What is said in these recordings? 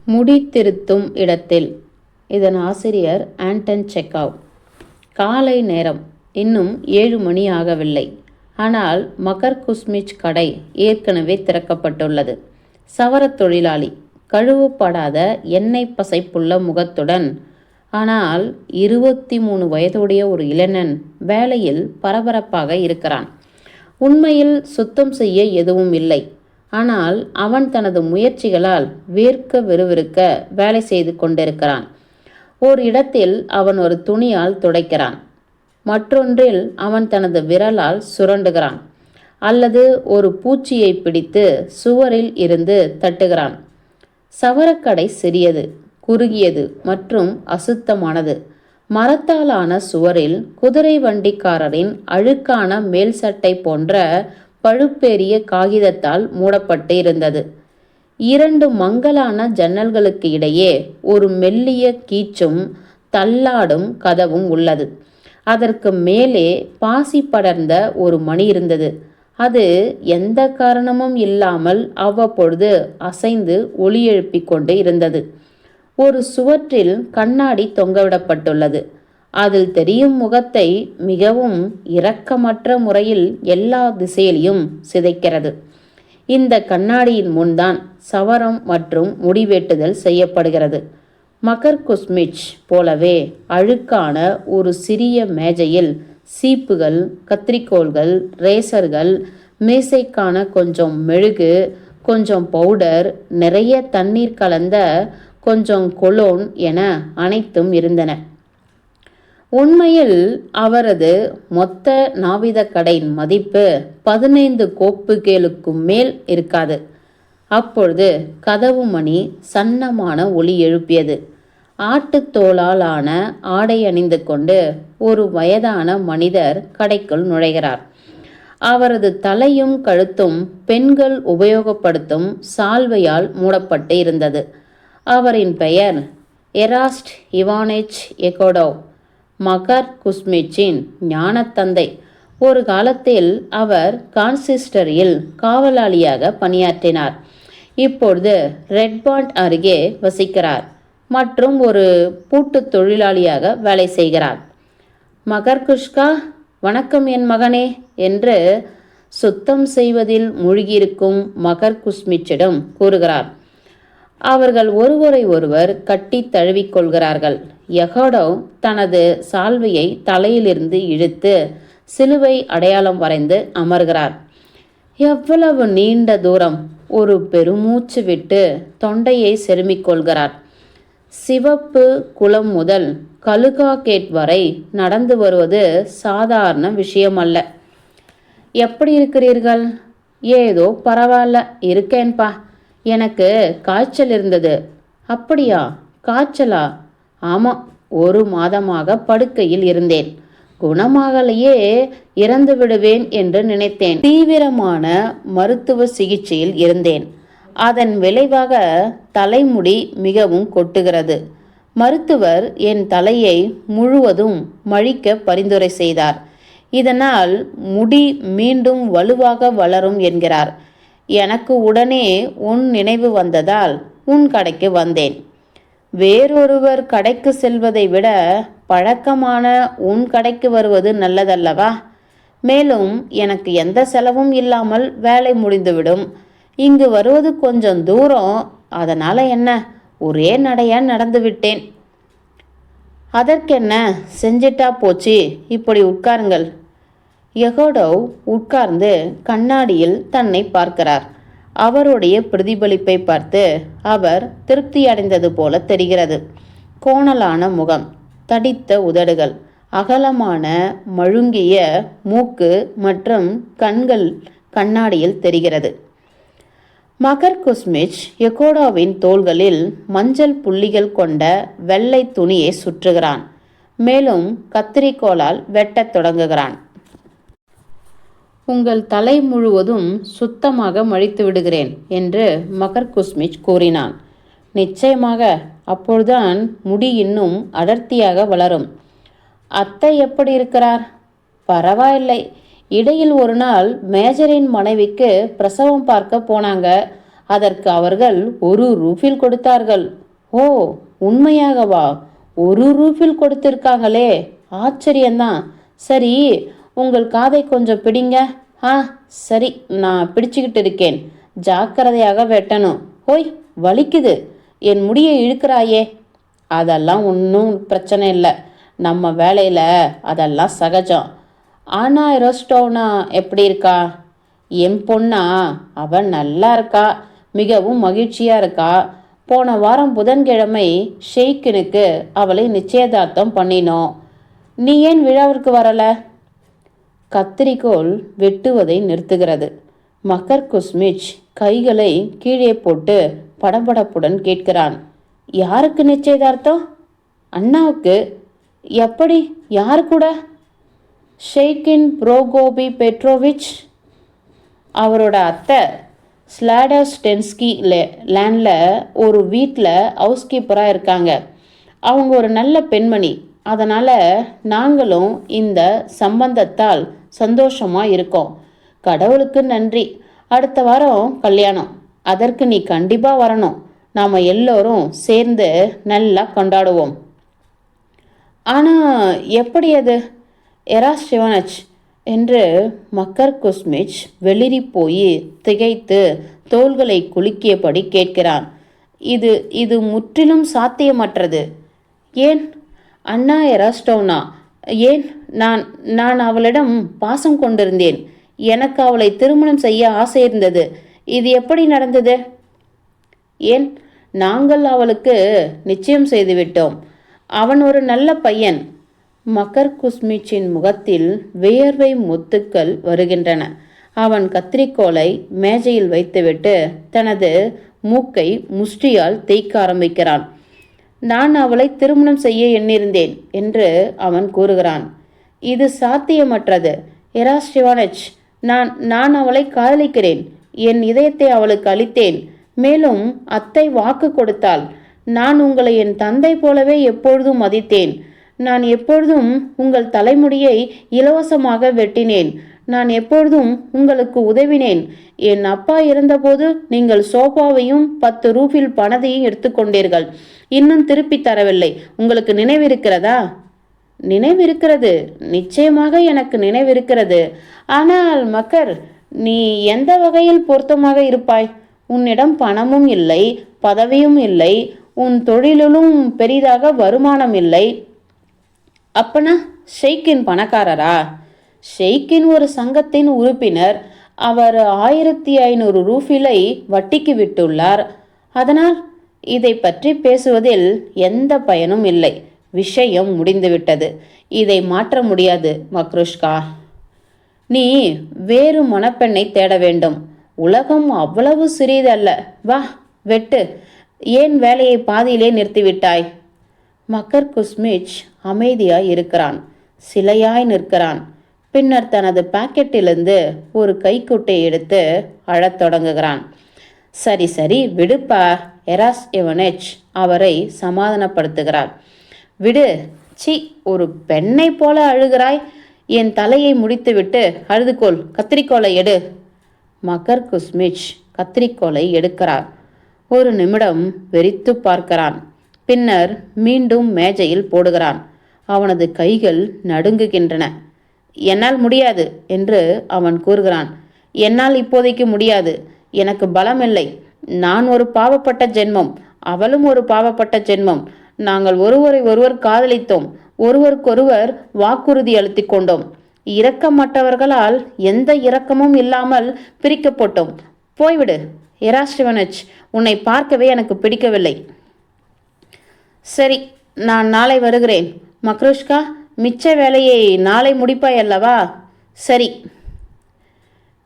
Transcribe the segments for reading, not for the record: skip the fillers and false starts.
முடி திருத்தும் இடத்தில். இதன் ஆசிரியர் ஆண்டன் செக்காவ். காலை நேரம். இன்னும் 7 மணி ஆகவில்லை. ஆனால் மகர் குஸ்மிச் கடை ஏற்கனவே திறக்கப்பட்டுள்ளது. சவரத் தொழிலாளி, கழுவப்படாத எண்ணெய் பசைப்புள்ள முகத்துடன். ஆனால் 23 வயதுடைய ஒரு இளைஞன் வேலையில் பரபரப்பாக இருக்கிறான். உண்மையில் சுத்தம் செய்ய எதுவும் இல்லை. ஆனால் அவன் தனது முயற்சிகளால் வேர்க்க விறுவிறுக்க வேலை செய்து கொண்டிருக்கிறான். ஓர் இடத்தில் அவன் ஒரு துணியால் துடைக்கிறான். மற்றொன்றில் அவன் தனது விரலால் சுரண்டுகிறான். அல்லது ஒரு பூச்சியை பிடித்து சுவரில் இருந்து தட்டுகிறான். சவரக்கடை சிறியது, குறுகியது மற்றும் அசுத்தமானது. மரத்தாலான சுவரில் குதிரை வண்டிக்காரரின் அழுக்கான மேல் சட்டை போன்ற பழுப்பேறிய காகிதத்தால் மூடப்பட்டு இருந்தது. 2 மங்கலான ஜன்னல்களுக்கு இடையே ஒரு மெல்லிய கீச்சும் தள்ளாடும் கதவும் உள்ளது. அதற்கு மேலே பாசி படர்ந்த ஒரு மணி இருந்தது. அது எந்த காரணமும் இல்லாமல் அவ்வப்பொழுது அசைந்து ஒலி எழுப்பிக் கொண்டு இருந்தது. ஒரு சுவற்றில் கண்ணாடி தொங்கவிடப்பட்டுள்ளது. அதில் தெரியும் முகத்தை மிகவும் இரக்கமற்ற முறையில் எல்லா திசையிலும் சிதைக்கிறது. இந்த கண்ணாடியின் முன்தான் சவரம் மற்றும் முடிவெட்டுதல் செய்யப்படுகிறது. மகர் குஸ்மிச் போலவே அழுக்கான ஒரு சிறிய மேஜையில் சீப்புகள், கத்திரிக்கோள்கள், ரேசர்கள், மேசைக்கான கொஞ்சம் மெழுகு, கொஞ்சம் பவுடர், நிறைய தண்ணீர் கலந்த கொஞ்சம் கொலோன் என அனைத்தும் இருந்தன. உண்மையில் அவரது மொத்த நாவித கடையின் மதிப்பு 15 கோப்புகளுக்கு மேல் இருக்காது. அப்பொழுது கதவு மணி சன்னமான ஒலி எழுப்பியது. ஆட்டுத்தோலால் ஆன ஆடை அணிந்து கொண்டு ஒரு வயதான மனிதர் கடைக்குள் நுழைகிறார். அவரது தலையும் கழுத்தும் பெண்கள் உபயோகப்படுத்தும் சால்வையால் மூடப்பட்டு இருந்தது. அவரின் பெயர் எராஸ்ட் இவானிச் எகோடோவ், மகர் குஸ்மிச்சின் ஞானத்தந்தை. ஒரு காலத்தில் அவர் கான்சிஸ்டரியில் காவலாளியாக பணியாற்றினார். இப்பொழுது ரெட்பாண்ட் அருகே வசிக்கிறார் மற்றும் ஒரு பூட்டு தொழிலாளியாக வேலை செய்கிறார். மகர் குஷ்கா, வணக்கம் என் மகனே என்று சுத்தம் செய்வதில் மூழ்கியிருக்கும் மகர் குஸ்மிச்சிடம் கூறுகிறார். அவர்கள் ஒருவரை ஒருவர் கட்டி தழுவிக்கொள்கிறார்கள். யகோடோவ் தனது சால்வையை தலையிலிருந்து இழுத்து சிலுவை அடையாளம் வரைந்து அமர்கிறார். எவ்வளவு நீண்ட தூரம்! ஒரு பெருமூச்சு விட்டு தொண்டையை செருமிக் கொள்கிறார். சிவப்பு குளம் முதல் கலுகா கேட் வரை நடந்து வருவது சாதாரண விஷயமல்ல. எப்படி இருக்கிறீர்கள்? ஏதோ பரவாயில்ல இருக்கேன்பா. எனக்கு காய்ச்சல் இருந்தது. அப்படியா? காய்ச்சலா? ஆமாம், 1 மாதமாக படுக்கையில் இருந்தேன். குணமாகலையே, இறந்து விடுவேன் என்று நினைத்தேன். தீவிரமான மருத்துவ சிகிச்சையில் இருந்தேன். அதன் விளைவாக தலைமுடி மிகவும் கொட்டுகிறது. மருத்துவர் என் தலையை முழுவதும் மழிக்க பரிந்துரை செய்தார். இதனால் முடி மீண்டும் வலுவாக வளரும் என்கிறார். எனக்கு உடனே உன் நினைவு வந்ததால் உன் கடைக்கு வந்தேன். வேறொருவர் கடைக்கு செல்வதை விட பழக்கமான உன் கடைக்கு வருவது நல்லதல்லவா? மேலும் எனக்கு எந்த செலவும் இல்லாமல் வேலை முடிந்துவிடும். இங்கு வருவது கொஞ்சம் தூரம், அதனால என்ன, ஒரே நடையா நடந்து விட்டேன். அதற்கென்ன, செஞ்சிட்டா போச்சு. இப்படி உட்காருங்கள். யகோடோவ் உட்கார்ந்து கண்ணாடியில் தன்னை பார்க்கிறார். அவருடைய பிரதிபலிப்பை பார்த்து அவர் திருப்தி அடைந்தது போல தெரிகிறது. கோணலான முகம், தடித்த உதடுகள், அகலமான மழுங்கிய மூக்கு மற்றும் கண்கள் கண்ணாடியில் தெரிகிறது. மகர் குஸ்மிச் யகோடோவின் தோள்களில் மஞ்சள் புள்ளிகள் கொண்ட வெள்ளை துணியை சுற்றுகிறான். மேலும் கத்திரிக்கோலால் வெட்டத் தொடங்குகிறான். உங்கள் தலை முழுவதும் சுத்தமாக மழித்து விடுகிறேன் என்று மகர் குஸ்மிச் கூறினான். நிச்சயமாக, அப்பொழுதுதான் முடி இன்னும் அடர்த்தியாக வளரும். அத்தை எப்படி இருக்கிறார்? பரவாயில்லை. இடையில் ஒரு நாள் மேஜரின் மனைவிக்கு பிரசவம் பார்க்க போனாங்க. அதற்கு அவர்கள் 1 ரூபில் கொடுத்தார்கள். ஓ, உண்மையாகவா? 1 ரூபில் கொடுத்திருக்காங்களே, ஆச்சரியம்தான். சரி, உங்கள் காதை கொஞ்சம் பிடிங்க. ஆ, சரி, நான் பிடிச்சுக்கிட்டு இருக்கேன். ஜாக்கிரதையாக வெட்டணும். ஓய், வலிக்குது. என் முடியை இழுக்கிறாயே. அதெல்லாம் ஒன்றும் பிரச்சனை இல்லை, நம்ம வேலையில் அதெல்லாம் சகஜம். ஆனா ரோஸ்டோனா எப்படி இருக்கா? என் பொண்ணா? அவன் நல்லா இருக்கா, மிகவும் மகிழ்ச்சியா இருக்கா. போன வாரம் புதன்கிழமை ஷெய்கினுக்கு அவளை நிச்சயதார்த்தம் பண்ணினோம். நீ ஏன் விழாவிற்கு வரல? கத்திரிக்கோல் வெட்டுவதை நிறுத்துகிறது. மக்கர் குஸ்மிச் கைகளை கீழே போட்டு படபடப்புடன் கேட்கிறான். யாருக்கு நிச்சயதார்த்தம்? அண்ணாவுக்கு. எப்படி? யார் கூட? ஷெய்கின் புரோகோபி பெட்ரோவிச். அவரோட அத்தை ஸ்லாடஸ்டென்ஸ்கி லேண்டில் ஒரு வீட்டில் ஹவுஸ் கீப்பராக இருக்காங்க. அவங்க ஒரு நல்ல பெண்மணி. அதனால் நாங்களும் இந்த சம்பந்தத்தால் சந்தோஷமாக இருக்கோம். கடவுளுக்கு நன்றி. அடுத்த வாரம் கல்யாணம். அதற்கு நீ கண்டிப்பாக வரணும். நாம் எல்லோரும் சேர்ந்து நல்லா கொண்டாடுவோம். ஆனால் எப்படி அது? எராஸ்டிவனச் என்று மக்கர் குஸ்மிச் வெளிரி போய் திகைத்து தோள்களை குலுக்கியபடி கேட்கிறான். இது இது முற்றிலும் சாத்தியமற்றது. ஏன்? அண்ணா எராஸ்டோனா, ஏன்? நான் நான் அவளிடம் பாசம் கொண்டிருந்தேன். எனக்கு அவளை திருமணம் செய்ய ஆசை இருந்தது. இது எப்படி நடந்தது? ஏன்? நாங்கள் அவளுக்கு நிச்சயம் செய்துவிட்டோம். அவன் ஒரு நல்ல பையன். மக்கர் குஸ்மிச்சின் முகத்தில் வியர்வை முத்துக்கள் வருகின்றன. அவன் கத்திரிக்கோலை மேஜையில் வைத்துவிட்டு தனது மூக்கை முஷ்டியால் தேய்க்க ஆரம்பிக்கிறான். நான் அவளை திருமணம் செய்ய எண்ணிருந்தேன் என்று அவன் கூறுகிறான். இது சாத்தியமற்றது எராஸ்டிவானச். நான் அவளை காதலிக்கிறேன். என் இதயத்தை அவளுக்கு அளித்தேன். மேலும் அத்தை வாக்கு கொடுத்தாள். நான் உங்களை என் தந்தை போலவே எப்பொழுதும் மதித்தேன். நான் எப்பொழுதும் உங்கள் தலைமுடியை இலவசமாக வெட்டினேன். நான் எப்பொழுதும் உங்களுக்கு உதவினேன். என் அப்பா இருந்தபோது நீங்கள் சோஃபாவையும் 10 ரூபில் பணத்தையும் எடுத்துக்கொண்டீர்கள். இன்னும் திருப்பி தரவில்லை. உங்களுக்கு நினைவிருக்கிறதா? நினைவிருக்கிறது, நிச்சயமாக எனக்கு நினைவிருக்கிறது. ஆனால் மக்கர், நீ எந்த வகையில் பொருத்தமாக இருப்பாய்? உன்னிடம் பணமும் இல்லை, பதவியும் இல்லை, உன் தொழிலிலும் பெரிதாக வருமானம் இல்லை. அப்பனா ஷெய்கின் பணக்காரரா? ஷெய்கின் ஒரு சங்கத்தின் உறுப்பினர். அவர் 1500 ரூபிலை வட்டிக்கு விட்டுள்ளார். அதனால் இதை பற்றி பேசுவதில் எந்த பயனும் இல்லை. விஷயம் முடிந்துவிட்டது. இதை மாற்ற முடியாது மக்ருஷ்கா. நீ வேறு மணப்பெண்ணை தேட வேண்டும். உலகம் அவ்வளவு சிறிதல்ல. வா, வெட்டு. ஏன் வேலையை பாதியிலே நிறுத்திவிட்டாய்? மக்கர் குஸ்மிச் அமைதியாய் இருக்கிறான். சிலையாய் நிற்கிறான். பின்னர் தனது பாக்கெட்டிலிருந்து ஒரு கைக்குட்டை எடுத்து அழத் தொடங்குகிறான். சரி சரி, விடுப்பா. எராஸ்டிவனச் அவரை சமாதானப்படுத்துகிறார். விடு. சி, ஒரு பெண்ணை போல அழுகிறாய். என் தலையை முடித்துவிட்டு அழுதுகொள். கத்திரிக்கோலை எடு. மக்கர் குஸ்மிச் கத்திரிக்கோலை எடுக்கிறார். ஒரு நிமிடம் வெறித்து பார்க்கிறான். பின்னர் மீண்டும் மேஜையில் போடுகிறான். அவனது கைகள் நடுங்குகின்றன. என்னால் முடியாது என்று அவன் கூறுகிறான். என்னால் இப்போதைக்கு முடியாது. எனக்கு பலம் இல்லை. நான் ஒரு பாவப்பட்ட ஜென்மம், அவளும் ஒரு பாவப்பட்ட ஜென்மம். நாங்கள் ஒருவரை ஒருவர் காதலித்தோம், ஒருவருக்கொருவர் வாக்குறுதி அளித்துக் கொண்டோம். இரக்கமற்றவர்களால் எந்த இரக்கமும் இல்லாமல் பிரிக்கப்பட்டோம். போய்விடு எராஸ்டிவனச், உன்னை பார்க்கவே எனக்கு பிடிக்கவில்லை. சரி, நான் நாளை வருகிறேன். மக்ருஷ்கா, மிச்ச வேலையை நாளை முடிப்பாய் அல்லவா? சரி,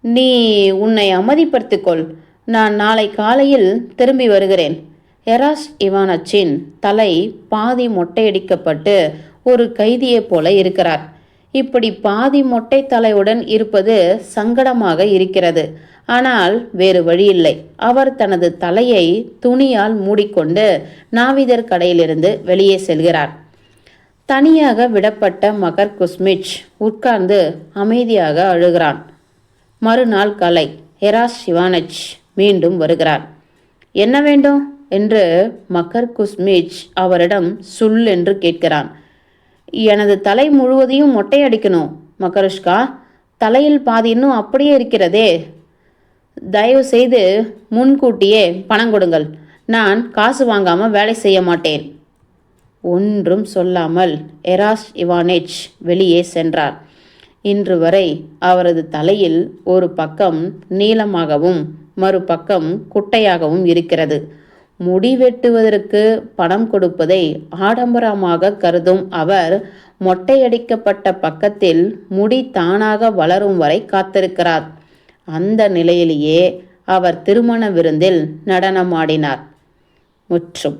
நீ உன்னை அமைதிப்படுத்திக்கொள். நான் நாளை காலையில் திரும்பி வருகிறேன். எராஸ் இவானச்சின் தலை பாதி மொட்டையடிக்கப்பட்டு ஒரு கைதியைப் போல இருக்கிறார். இப்படி பாதி மொட்டை தலையுடன் இருப்பது சங்கடமாக இருக்கிறது. ஆனால் வேறு வழியில்லை. அவர் தனது தலையை துணியால் மூடிக்கொண்டு நாவிதர் கடையிலிருந்து வெளியே செல்கிறார். தனியாக விடப்பட்ட மக்கர் குஸ்மிச் உட்கார்ந்து அமைதியாக அழுகிறான். மறுநாள் காலை எராஸ் இவானச் மீண்டும் வருகிறார். என்ன வேண்டும் என்று மக்கர் குஸ்மிச் அவரிடம் சுல் என்று கேட்கிறான். எனது தலை முழுவதையும் மொட்டையடிக்கணும் மக்கருஷ்கா. தலையில் பாதி இன்னும் அப்படியே இருக்கிறதே. தயவு செய்து முன்கூட்டியே பணம் கொடுங்கள். நான் காசு வாங்காமல் வேலை செய்ய மாட்டேன். ஒன்றும் சொல்லாமல் எராஸ் இவானிச் வெளியே சென்றார். இன்று வரை அவரது தலையில் ஒரு பக்கம் நீளமாகவும் மறுபக்கம் குட்டையாகவும் இருக்கிறது. முடி வெட்டுவதற்கு பணம் கொடுப்பதை ஆடம்பரமாக கருதும் அவர் மொட்டையடிக்கப்பட்ட பக்கத்தில் முடி தானாக வளரும் வரை காத்திருக்கிறார். அந்த நிலையிலேயே அவர் திருமண விருந்தில் நடனமாடினார். முற்றும்.